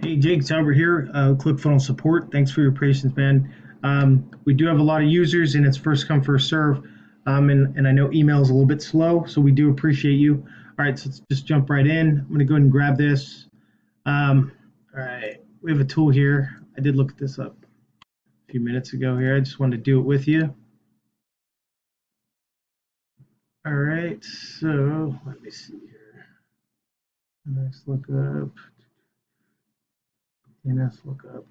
Hey, Jake, it's Albert here, ClickFunnels Support. Thanks for your patience, man. We do have a lot of users, and it's first come, first serve. And I know email is a little bit slow, so we do appreciate you. All right, so let's just jump right in. I'm going to go ahead and grab this. All right, we have a tool here. I did look this up a few minutes ago here. I just wanted to do it with you. All right, so let me see here. Next lookup. DNS lookup.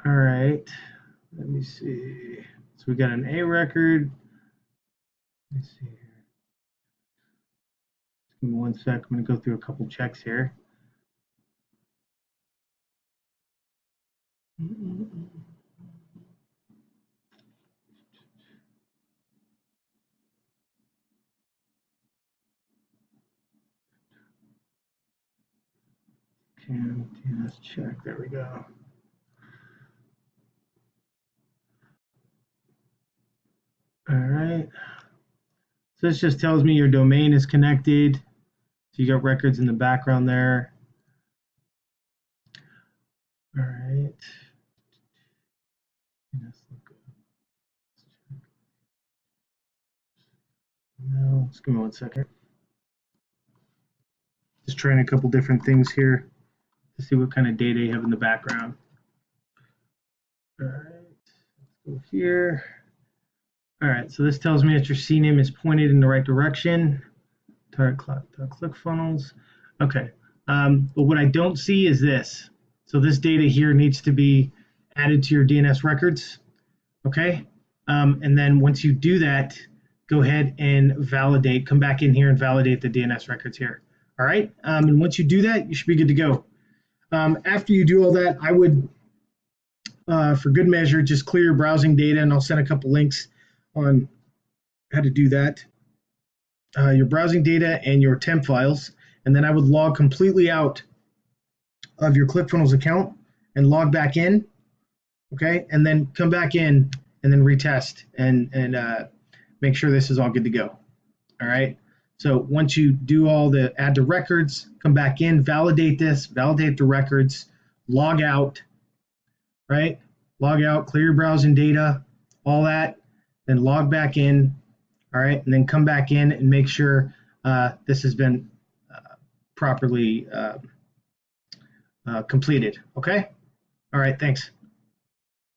All right, let me see. So we got an A record. Let me see here. Just give me 1 sec. I'm going to go through a couple checks here. DNS check. There we go. All right. So this just tells me your domain is connected. So you got records in the background there. All right. No, just give me 1 second. Just trying a couple different things here to see what kind of data you have in the background. All right, let's go here. All right, so this tells me that your CNAME is pointed in the right direction. Target ClickFunnels. Okay, but what I don't see is this. So this data here needs to be added to your DNS records. Okay, and then once you do that, go ahead and validate. Come back in here and validate the DNS records here. All right, and once you do that, you should be good to go. After you do all that, I would, for good measure, just clear your browsing data, and I'll send a couple links on how to do that. Your browsing data and your temp files, and then I would log completely out of your ClickFunnels account and log back in, okay? And then come back in and then retest and make sure this is all good to go, all right? So once you do all the add to records, come back in, validate this, validate the records, log out, right? Log out, clear your browsing data, all that, then log back in, all right? And then come back in and make sure this has been properly completed, okay? All right, thanks.